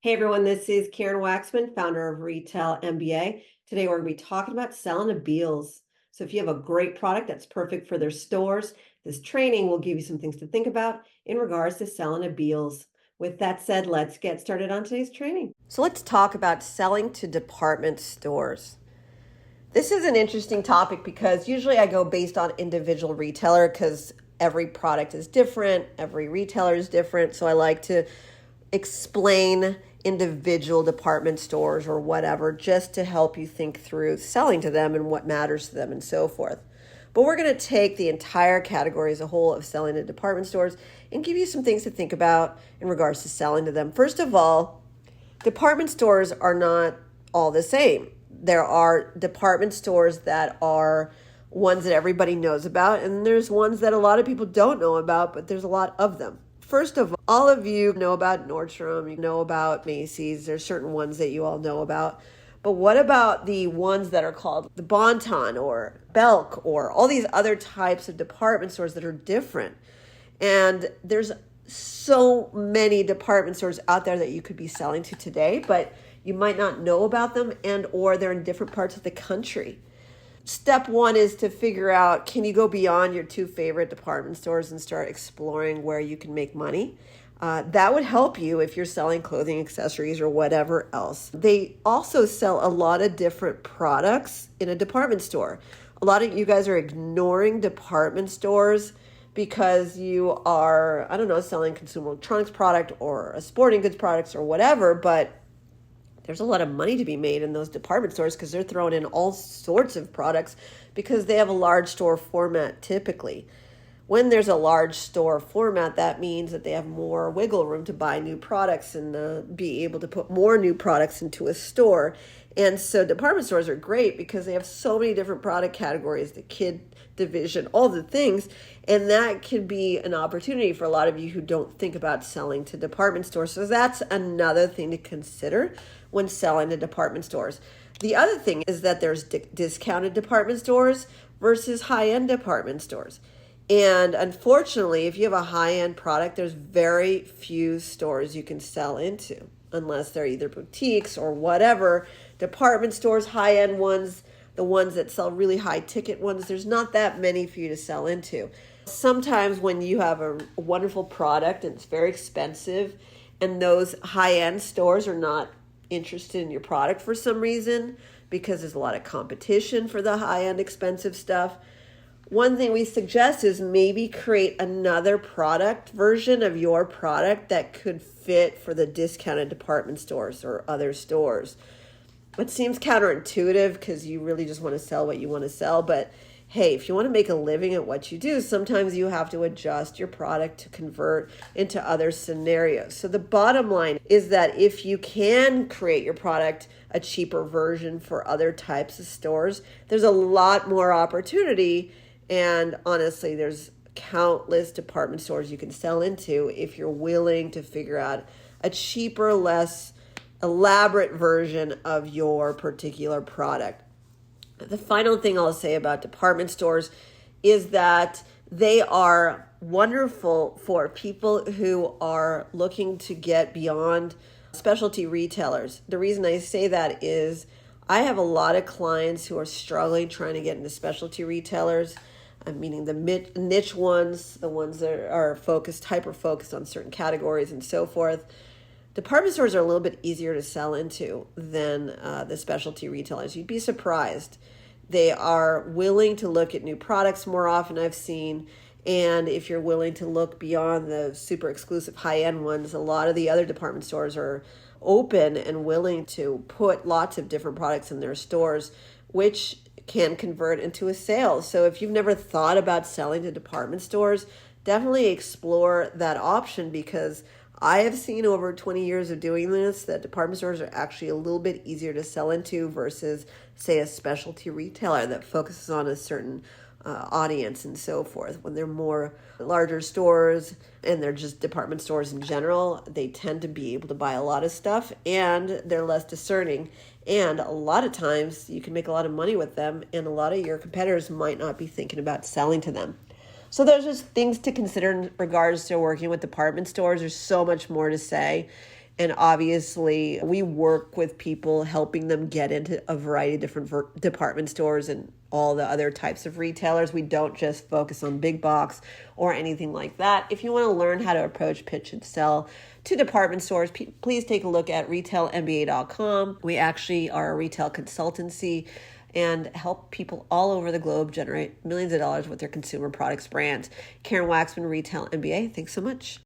Hey everyone, this is Karen Waksman, founder of Retail MBA. Today we're going to be talking about selling to Bealls. So if you have a great product that's perfect for their stores, this training will give you some things to think about in regards to selling to Bealls. With that said, let's get started on today's training. So let's talk about selling to department stores. This is an interesting topic because usually I go based on individual retailer because every product is different, every retailer is different. So I like to explain individual department stores or whatever just to help you think through selling to them and what matters to them and so forth. But we're going to take the entire category as a whole of selling to department stores and give you some things to think about in regards to selling to them. First of all, department stores are not all the same. There are department stores that are ones that everybody knows about, and there's ones that a lot of people don't know about, but there's a lot of them. First of all of you know about Nordstrom, you know about Macy's, there's certain ones that you all know about. But what about the ones that are called the Bon-Ton or Belk or all these other types of department stores that are different? And there's so many department stores out there that you could be selling to today, but you might not know about them and or they're in different parts of the country. Step one is to figure out, can you go beyond your two favorite department stores and start exploring where you can make money? That would help you if you're selling clothing, accessories, or whatever else. They also sell a lot of different products in a department store. A lot of you guys are ignoring department stores because you are, I don't know, selling consumer electronics product or a sporting goods products or whatever, but there's a lot of money to be made in those department stores because they're throwing in all sorts of products because they have a large store format typically. When there's a large store format, that means that they have more wiggle room to buy new products and be able to put more new products into a store. And so department stores are great because they have so many different product categories, the kid division, all the things. And that can be an opportunity for a lot of you who don't think about selling to department stores. So that's another thing to consider when selling to department stores. The other thing is that there's discounted department stores versus high-end department stores. And unfortunately, if you have a high-end product, there's very few stores you can sell into unless they're either boutiques or whatever. Department stores, high-end ones, the ones that sell really high-ticket ones, there's not that many for you to sell into. Sometimes when you have a wonderful product and it's very expensive and those high-end stores are not interested in your product for some reason because there's a lot of competition for the high-end expensive stuff, one thing we suggest is maybe create another product version of your product that could fit for the discounted department stores or other stores. It seems counterintuitive because you really just want to sell what you want to sell, but hey, if you want to make a living at what you do, sometimes you have to adjust your product to convert into other scenarios. So the bottom line is that if you can create your product a cheaper version for other types of stores, there's a lot more opportunity. And honestly, there's countless department stores you can sell into if you're willing to figure out a cheaper, less elaborate version of your particular product. The final thing I'll say about department stores is that they are wonderful for people who are looking to get beyond specialty retailers. The reason I say that is I have a lot of clients who are struggling trying to get into specialty retailers, meaning the niche ones, the ones that are focused, hyper-focused on certain categories and so forth. Department stores are a little bit easier to sell into than the specialty retailers. You'd be surprised. They are willing to look at new products more often, I've seen. And if you're willing to look beyond the super exclusive high-end ones, a lot of the other department stores are open and willing to put lots of different products in their stores, which can convert into a sale. So if you've never thought about selling to department stores, definitely explore that option because I have seen over 20 years of doing this that department stores are actually a little bit easier to sell into versus, say, a specialty retailer that focuses on a certain audience and so forth. When they're more larger stores and they're just department stores in general, they tend to be able to buy a lot of stuff and they're less discerning. And a lot of times you can make a lot of money with them and a lot of your competitors might not be thinking about selling to them. So those are just things to consider in regards to working with department stores. There's so much more to say. And obviously, we work with people helping them get into a variety of different department stores and all the other types of retailers. We don't just focus on big box or anything like that. If you want to learn how to approach, pitch, and sell to department stores, please take a look at retailmba.com. We actually are a retail consultancy and help people all over the globe generate millions of dollars with their consumer products brands. Karen Waksman, Retail MBA. Thanks so much.